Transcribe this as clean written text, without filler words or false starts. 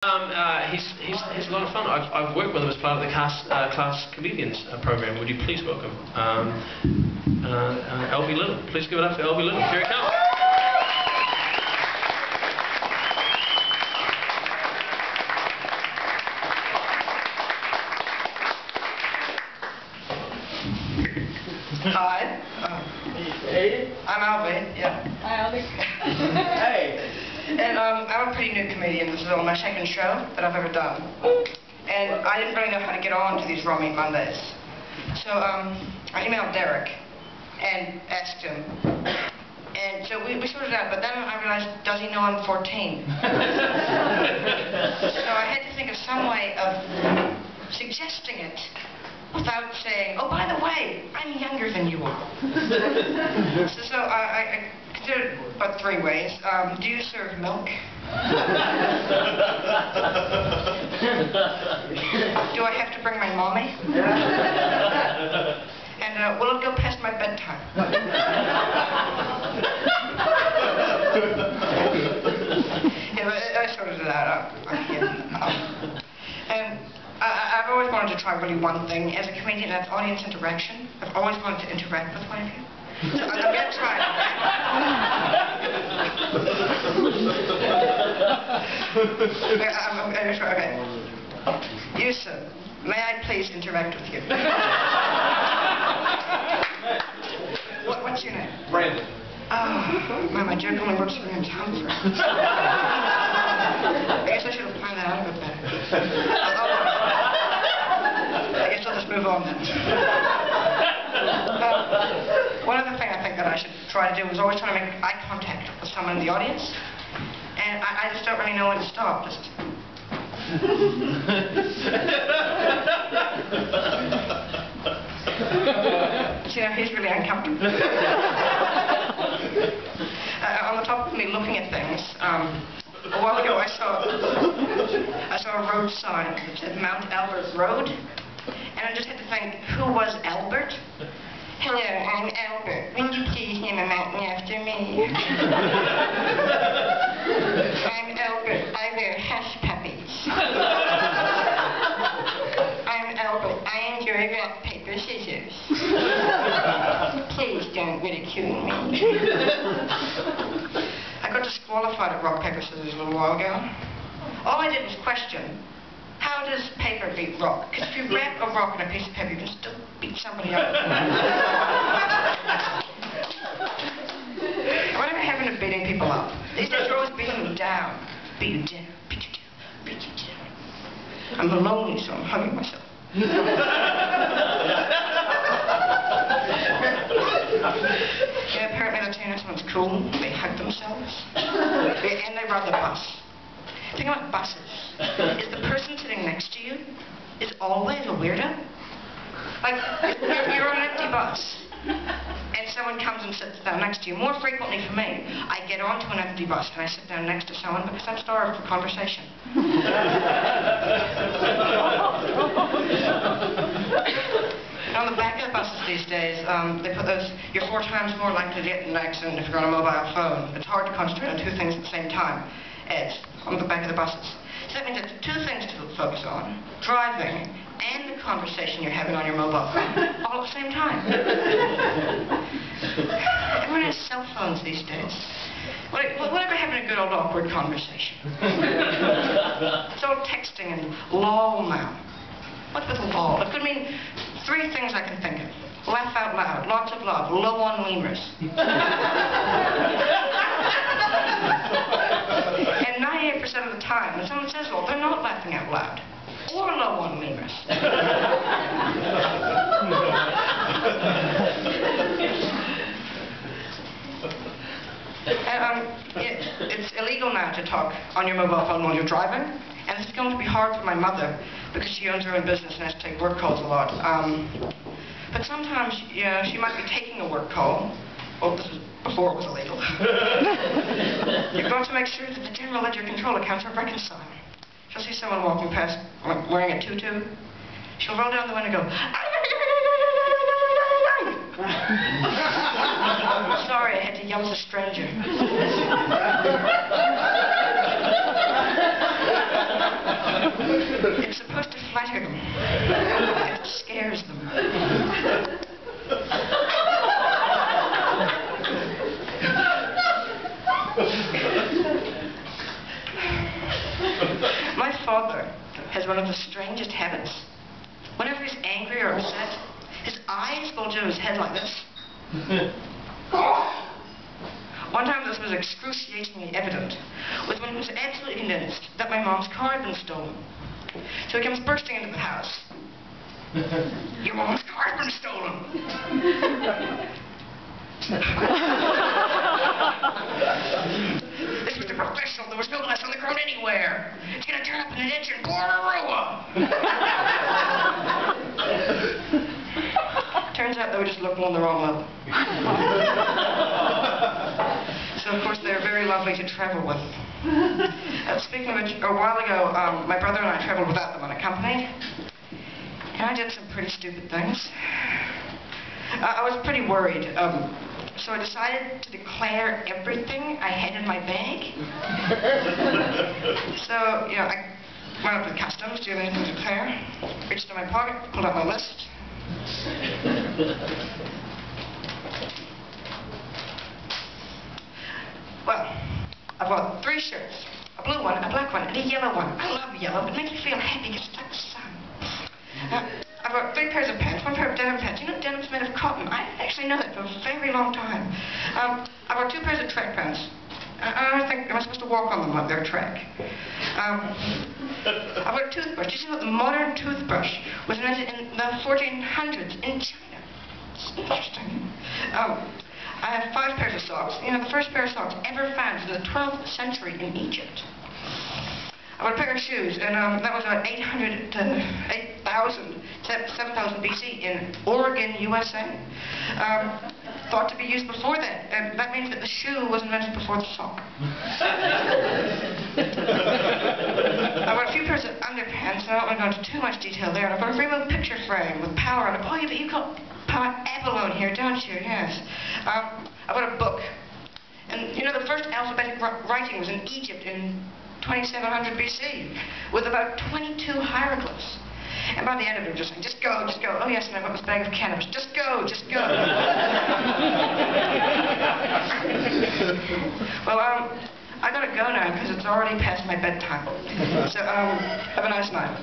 He's a lot of fun. I've worked with him as part of the class comedians program. Would you please welcome Alvey Little? Please give it up for Alvey Little. Here he comes. Hi. Hey. I'm Alvey. Yeah. Hi, Alvey. Hey. And I'm a pretty new comedian. This is my second show that I've ever done. And I didn't really know how to get on to these Raw Meat Mondays. So I emailed Derek and asked him. And so we sorted it out, but then I realized, does he know I'm 14? So I had to think of some way of suggesting it without saying, oh, by the way, I'm younger than you are. So I considered about 3 ways. Do you serve milk? Do I have to bring my mommy? And will it go past my bedtime? Yeah, I sorted it out. And I've always wanted to try really one thing as a comedian, that's audience interaction. I've always wanted to interact with one of you. So I'm going to try it. Okay. You, sir, may I please interact with you? What's your name? Brandon. Oh, my joke only works for me in town for. I guess I should have planned that out a bit better. I guess I'll just move on then. One other thing I think that I should try to do is always try to make eye contact with someone in the audience. And I just don't really know when to stop. Just... You know, he's really uncomfortable. On the top of me looking at things, a while ago I saw a road sign that said Mount Albert Road, and I just had to think, who was Albert? Hello, I'm Albert. Will you please name a mountain after me? I'm Albert. I wear hush puppies. I'm Albert. I enjoy rock, paper, scissors. Please don't ridicule me. I got disqualified at rock, paper, scissors a little while ago. All I did was question, how does paper beat rock? Because if you wrap a rock in a piece of paper, you can still beat somebody up. Whatever happened to beating people up? These days you're always beating them down. Beat you down, beat you down, beat you down. I'm lonely, so I'm hugging myself. Yeah, apparently Latinos one's cool. They hug themselves. And they ride the bus. The thing about buses is the person sitting next to you is always a weirdo. Like, you're on an empty bus, and someone comes and sits down next to you. More frequently for me, I get onto an empty bus and I sit down next to someone because I'm starved for conversation. On the back of the buses these days, they put those, you're 4 times more likely to get in an accident if you're on a mobile phone. It's hard to concentrate on 2 things at the same time. Ads on the back of the buses. So that means there's 2 things to focus on: driving and the conversation you're having on your mobile phone, all at the same time. Everyone has cell phones these days. Whatever happened to good old awkward conversation? It's all texting and lol now. What's with lol? It could mean 3 things I can think of. Laugh out loud, lots of love, low on lemurs. And 98% of the time, when someone says lol, they're not laughing out loud. Or low on lemurs. It's illegal now to talk on your mobile phone while you're driving. And this is going to be hard for my mother because she owns her own business and has to take work calls a lot. But sometimes, you know, she might be taking a work call. Well, this was before it was illegal. You've got to make sure that the general ledger control accounts are reconciled. She'll see someone walking past wearing a tutu. She'll roll down the window and go, sorry, I had to yell as a stranger. It's supposed to flatter them. It scares them. My father has one of the strangest habits. Whenever he's angry or upset, his eyes bulge out of his head like this. One time this was excruciatingly evident was when he was absolutely convinced that my mom's car had been stolen. So he comes bursting into the house. Your mom's car has been stolen! This was a professional. There was no glass on the ground anywhere. It's gonna turn up in an inch and Turns out they were just looking on the wrong level. So of course they're very lovely to travel with. Speaking of which, a while ago, my brother and I traveled without them unaccompanied. And I did some pretty stupid things. I was pretty worried. So I decided to declare everything I had in my bag. So, you know, I went up to the customs, do you have anything to declare? Reached in my pocket, pulled out my list. Well, I bought 3 shirts. A blue one, a black one, and a yellow one. I love yellow. It makes me feel happy because it's like the sun. I bought 3 pairs of pants, 1 pair of denim pants. You know denim's made of cotton. I didn't actually know that for a very long time. I bought 2 pairs of track pants. I think am I supposed to walk on them like they're track. I bought a toothbrush. Did you know that the modern toothbrush was invented in the 1400s in China? It's interesting. I have 5 pairs of socks. You know, the first pair of socks ever found in the 12th century in Egypt. I bought a pair of shoes, and that was about 800 to 8,000, 7,000 BC in Oregon, USA. Thought to be used before that, and that means that the shoe was invented before the sock. I bought a few pairs of underpants, and I don't want to go into too much detail there. And I bought a remote picture frame with power on it. Oh, you call power abalone here, don't you? Yes. I bought a book. And you know, the first alphabetic writing was in Egypt in 2700 BC, with about 22 hieroglyphs. And by the end of it, we were just saying, just go, just go. Oh yes, and I've got this bag of cannabis. Just go, just go. Well, I gotta go now because it's already past my bedtime. So, have a nice night.